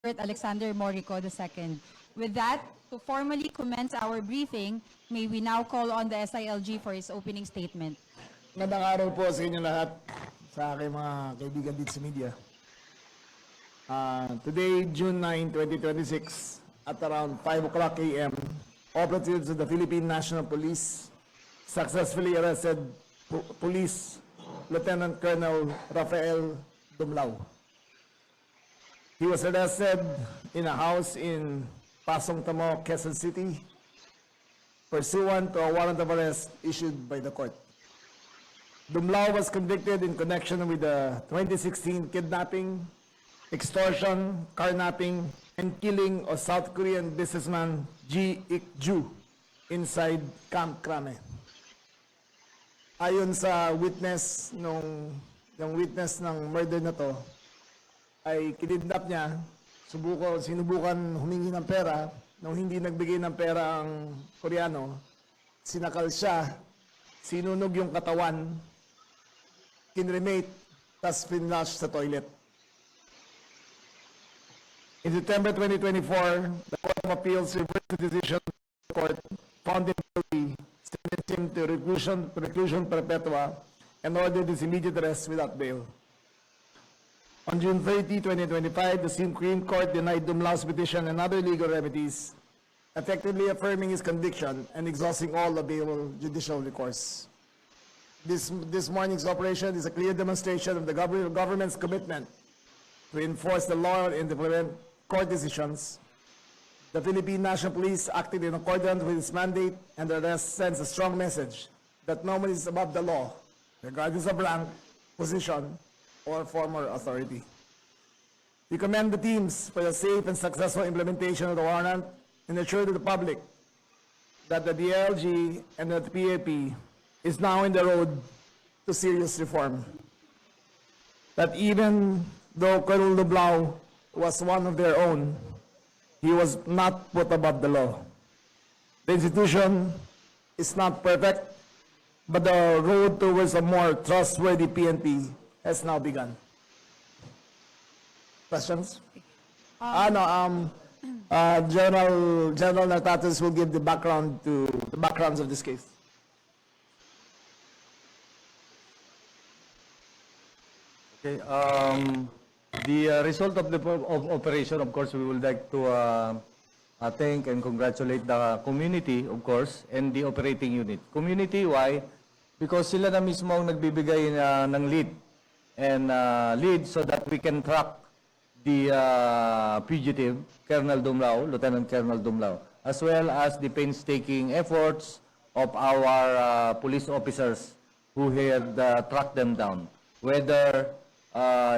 Alexander Morico II. With that, to formally commence our briefing, may we now call on the SILG for his opening statement. Magandang araw po sa inyo lahat, sa aking mga kaibigan dito sa media. Today, June 9, 2026, at around 5 o'clock a.m., operatives of the Philippine National Police successfully arrested Police Lieutenant Colonel Rafael Dumlao. He was arrested in a house in Pasong Tamo, Quezon City, pursuant to a warrant of arrest issued by the court. Dumlao was convicted in connection with the 2016 kidnapping, extortion, carnapping, and killing of South Korean businessman Ji Ik-ju inside Camp Crame. Ayon sa witness, yung witness ng murder na to, ay kinidnap niya, sinubukan humingi ng pera. Nung hindi nagbigay ng pera ang Koreano, sinakal siya, sinunog yung katawan, kinremate, tas finlash sa toilet. In September 2024, the Court of Appeals reversed the decision of the court, found him guilty, sentenced him to reclusion perpetua, and ordered his immediate arrest without bail. On June 30, 2025, the Supreme Court denied Dumlao's petition and other legal remedies, effectively affirming his conviction and exhausting all available judicial recourse. This morning's operation is a clear demonstration of the government's commitment to enforce the law and implement court decisions. The Philippine National Police acted in accordance with its mandate, and the arrest sends a strong message that no one is above the law, regardless of rank, position, or former authority. We commend the teams for the safe and successful implementation of the warrant and assure to the public that the DLG and the PAP is now in the road to serious reform. That even though Colonel Dumlao was one of their own, he was not put above the law. The institution is not perfect, but the road towards a more trustworthy PNP has now begun. Questions? General Nartates will give the backgrounds of this case. Okay. The result of the operation, of course, we would like to thank and congratulate the community, of course, and the operating unit. Community, why? Because sila na mismo ang nagbibigay ng lead and lead so that we can track the fugitive, Colonel Dumlao, Lieutenant Colonel Dumlao, as well as the painstaking efforts of our police officers who had tracked them down. Whether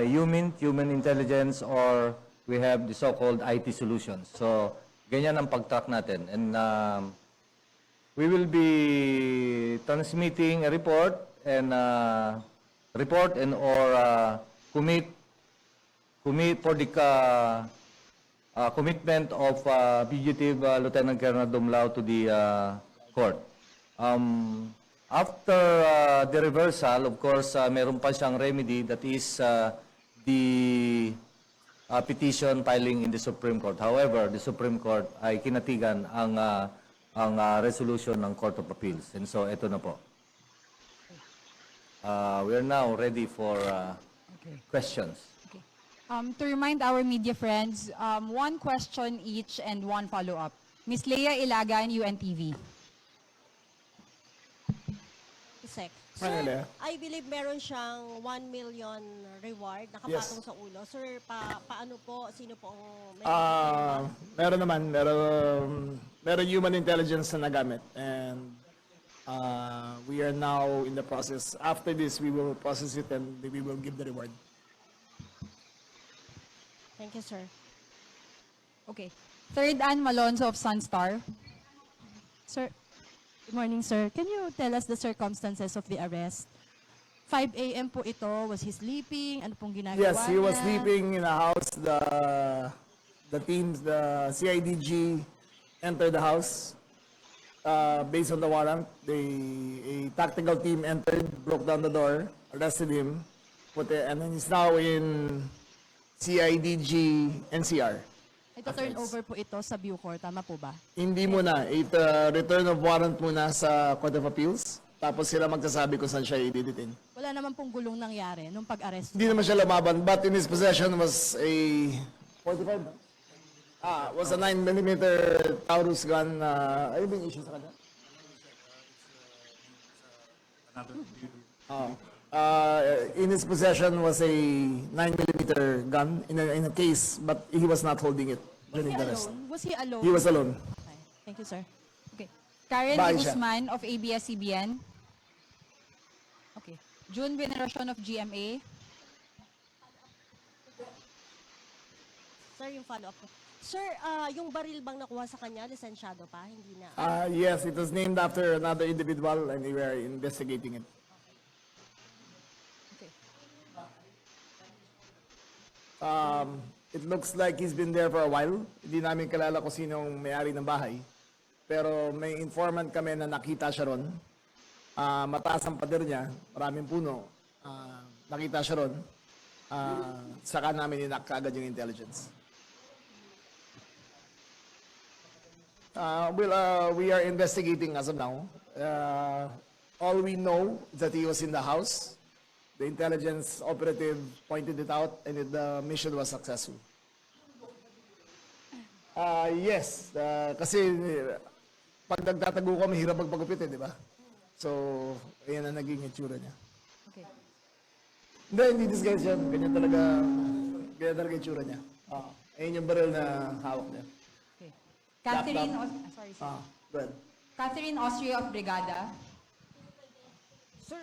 human intelligence, or we have the so-called IT solutions. So, ganyan ang pag-track natin. And we will be transmitting a report and or commit for the commitment of fugitive Lieutenant Colonel Dumlao to the court. After the reversal, of course, meron pa siyang remedy, that is the petition filing in the Supreme Court. However, the Supreme Court ay kinatigan ang resolution ng Court of Appeals. And so, ito na po. We are now ready for questions. Okay. To remind our media friends, one question each and one follow-up. Ms. Leia Ilagan, UNTV. Sec. Ano, Sir, Lea? I believe meron siyang 1 million reward nakapatong sa ulo. Sir, paano po? Sino po ang Meron human intelligence na nagamit, and we are now in the process. After this, we will process it and we will give the reward. Thank you, sir. Okay. Third, Ann Malonzo of Sunstar. Sir, good morning, sir. Can you tell us the circumstances of the arrest? 5 a.m. po ito. Was he sleeping? Ano pong ginagawa Yes, he was niya? sleeping in a house. The teams, the CIDG entered the house. Based on the warrant, a tactical team entered, broke down the door, arrested him, and then he's now in CIDG, NCR. Ito turn over po ito sa Bucor, tama po ba? Hindi muna. Return of warrant muna sa Court of Appeals. Tapos sila magsasabi kung saan siya i-detain. Wala naman pong gulong nangyari nung pag-arrest. Hindi naman siya lumaban, but in his possession was a 45. Was a 9mm Taurus gun. Ano ba yung issue sa kanya? In his possession was a 9mm gun in a case, but he was not holding it during the arrest. Was he alone? He was alone. Okay. Thank you, sir. Okay. Karen Bye, De siya. Guzman of ABS-CBN. Okay. June Veneracion of GMA. Sir, yung follow-up ko. Sir, yung baril bang nakuha sa kanya, lisensyado pa? Hindi na. Yes, it was named after another individual and we were investigating it. Okay. It looks like he's been there for a while. Hindi namin kilala kung sinong may-ari ng bahay. Pero may informant kami na nakita siya ron. Mataas ang pader niya, maraming puno. Nakita siya ron. Saka namin inakagad yung intelligence. We are investigating as of now. All we know is that he was in the house. The intelligence operative pointed it out and the mission was successful. Yes, kasi pag nagtatago ka, mahirap magpagupit di ba? So, ayan ang naging itsura niya. Okay. Hindi disguise yan. Ganyan talaga itsura niya. Ayun yung baril na hawak niya. Okay. Catherine, Laptop. sorry. Go ahead. Catherine Austria of Brigada. Sir,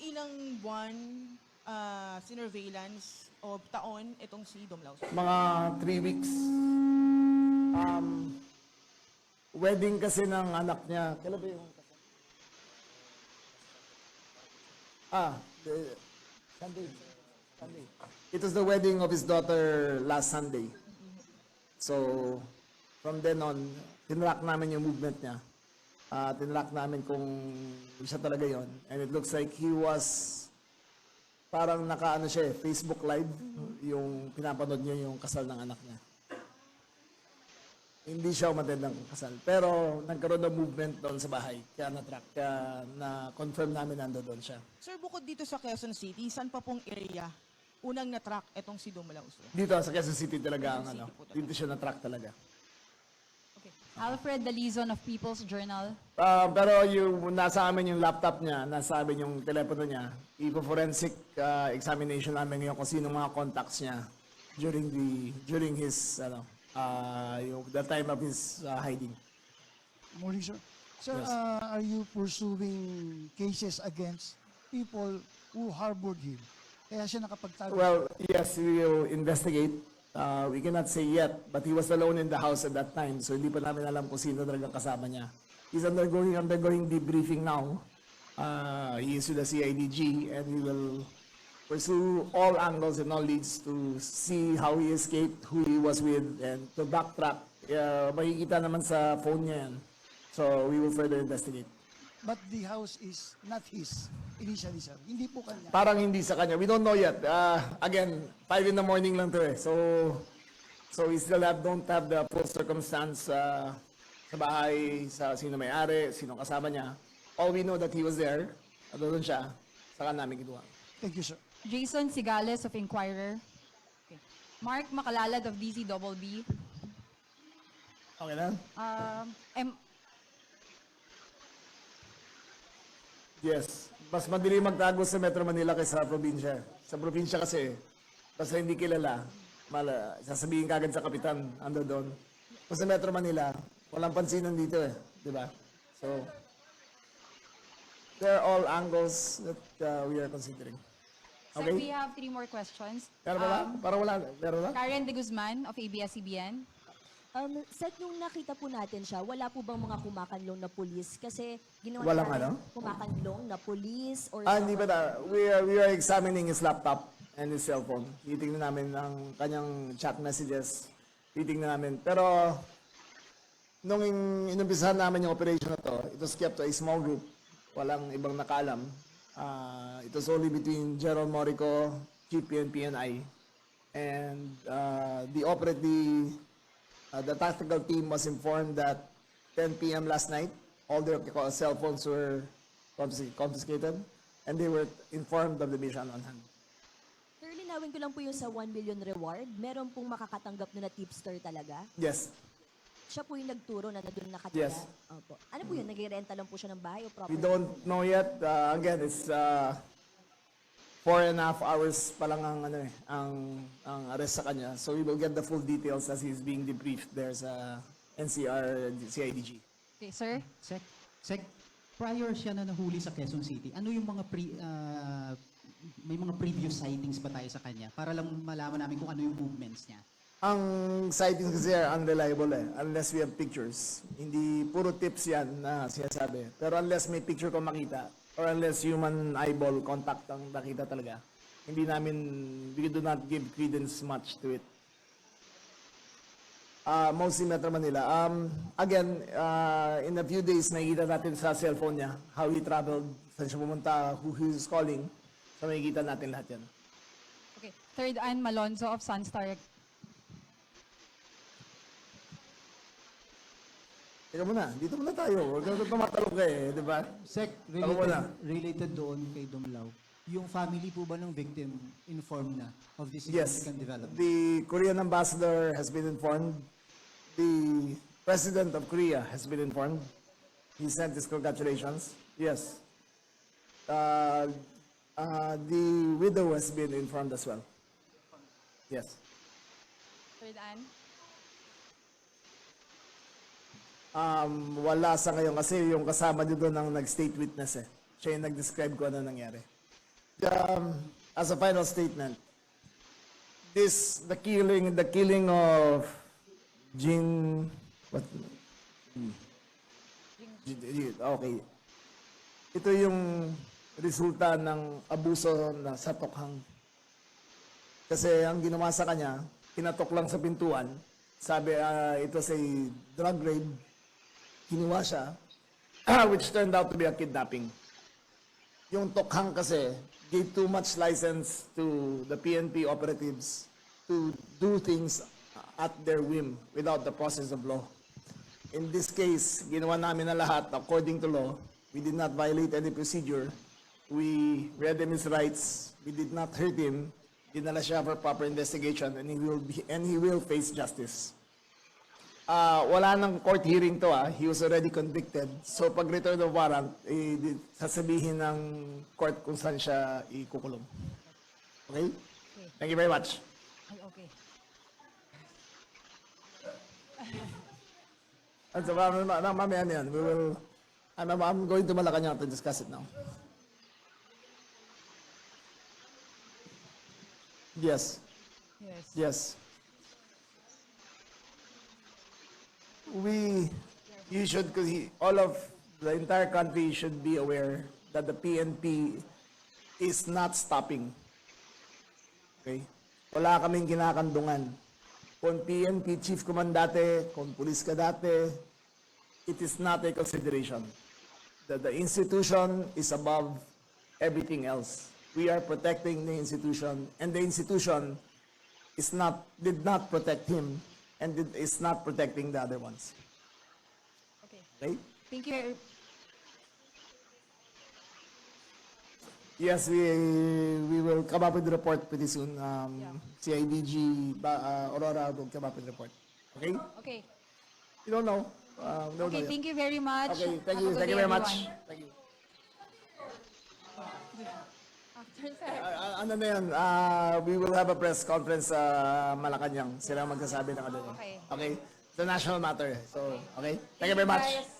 ilang buwan sinurveillance o taon itong si Dumlaw? Mga 3 weeks. Wedding kasi ng anak niya. Kailan ba yung kasal? Sunday. It was the wedding of his daughter last Sunday. So, from then on, tinrack namin yung movement niya. Tinrack namin kung siya talaga yon. And it looks like he was parang nakaano siya Facebook Live, yung pinapanood niya yung kasal ng anak niya. Hindi siya umattend ng kasal. Pero nagkaroon ng movement doon sa bahay. Kaya na-track, kaya na-confirm namin nandoon siya. Sir, bukod dito sa Quezon City, saan pa pong area unang na-track itong si Dumlaw? Sir? Dito sa Quezon City talaga ang dito siya na-track talaga. Okay. Alfred Dalizon of People's Journal. Pero yung nasa amin yung laptop niya, nasa amin yung telepono niya, ipo-forensic examination namin ngayon kung sino mga contacts niya during his the time of his hiding. Morning, sir. Sir, are you pursuing cases against people who harbored him? Kaya siya nakapagtago. Well, yes, we will investigate. We cannot say yet, but he was alone in the house at that time, so hindi pa namin alam kung sino talagang kasama niya. He's undergoing debriefing now. He is with the CIDG, and we will pursue all angles and all leads to see how he escaped, who he was with, and to backtrack. Makikita naman sa phone niya yan. So, we will further investigate. But the house is not his initially, sir. Hindi po kanya. Parang hindi sa kanya. We don't know yet. Again, 5 in the morning lang to eh. So we still don't have the full circumstance sa bahay, sa sino may-ari, sino kasama niya. All we know that he was there, at doon siya, saka namin ginawa. Thank you, sir. Jason Sigales of Inquirer. Okay. Mark Makalalad of DZBB. Okay na? Yes. Mas madali magtago sa Metro Manila kaysa sa probinsya. Sa probinsya kasi, basta hindi kilala, sasabihin kagad sa kapitan, ando doon. Kung sa Metro Manila, walang pansinan dito eh. Di ba? So, there are all angles that we are considering. Sir, we have 3 more questions. Pero wala? Parang wala. Pero wala? Karen De Guzman of ABS-CBN. Sir, nung nakita po natin siya, wala po bang mga kumakanlong na pulis? Kasi ginawa Walang natin ano? kumakanlong na pulis or Hindi ba na? We are examining his laptop and his cellphone. Titingnan namin ang kanyang chat messages. Titingnan namin. Pero, nung inumpisahan namin yung operation na to, it was kept to a small group. Walang ibang nakaalam. It was only between Gerald Morico, Chief PNP, and I. and the tactical team was informed that 10 p.m. last night, all their cell phones were confiscated, and they were informed of the mission on hand. Sir, linawin ko lang po yung sa 1 million reward. Meron pong makakatanggap na tipster talaga. Yes, Siya po yung nagturo na doon nakatira. Yes. Opo. Ano po yun? Nag-renta lang po siya ng bahay o property? we don't know yet. Again, it's 4.5 hours pa lang ang arrest sa kanya. So we will get the full details as he's being debriefed there sa NCR CIDG. Okay, sir? Sec, prior siya na nahuli sa Quezon City, ano yung mga may mga previous sightings ba tayo sa kanya? Para lang malaman namin kung ano yung movements niya. Ang sightings kasi are unreliable unless we have pictures. Hindi puro tips yan na sinasabi. Pero unless may picture ko makita or unless human eyeball contact ang nakita talaga, we do not give credence much to it. Mostly Metro Manila. Again, in a few days, nakikita natin sa cellphone niya how he traveled, saan siya pumunta, who he is calling. So makikita natin lahat yan. Okay. Third Ann Malonzo of Sunstar. Teka muna, dito muna tayo. Huwag ka tumatalog ka di ba? Sec, Ano muna? related doon kay Dumlao, yung family po ba ng victim informed na of this Yes. significant development? The Korean ambassador has been informed. The president of Korea has been informed. He sent his congratulations. Yes. The widow has been informed as well. Yes. Third Ann? Wala sa ngayon kasi yung kasama niyo doon ang nag-state witness eh. Siya yung nag-describe ko ano nangyari. As a final statement, the killing of Jin, okay. Ito yung resulta ng abuso na sa tokhang. Kasi ang ginawa sa kanya, kinatok lang sa pintuan. Sabi, ito say drug raid. Kinuha siya, which turned out to be a kidnapping. Yung tokhang kasi gave too much license to the PNP operatives to do things at their whim without the process of law. In this case, ginawa namin na lahat according to law. We did not violate any procedure. We read him his rights. We did not hurt him. Dinala siya for proper investigation and he will face justice. Wala nang court hearing to He was already convicted. So pag return of warrant, sasabihin ng court kung saan siya ikukulong. Okay? Thank you very much. Ay, okay. And so, mamaya na yan. I'm going to Malacanang to discuss it now. Yes. Yes. Yes. You should, all of the entire country should be aware that the PNP is not stopping. Okay? Wala kaming kinakandungan. Kung PNP chief ka man dati, kung police ka dati, it is not a consideration. The institution is above everything else. We are protecting the institution, and the institution did not protect him, and is not protecting the other ones. Okay. Okay? Thank you. Yes, we will come up with the report pretty soon. CIDG, Aurora will come up with the report. Okay? Okay. You don't know. Don't Okay, know yet. thank you very much. Okay, thank Have you. a good Thank you day, very much. everyone. Thank you. After, sir. Ano na yun? We will have a press conference sa Malacanang. Sila ang magsasabi ng ano. Okay. Okay? It's a national matter. So, okay? Thank you very much. Guys.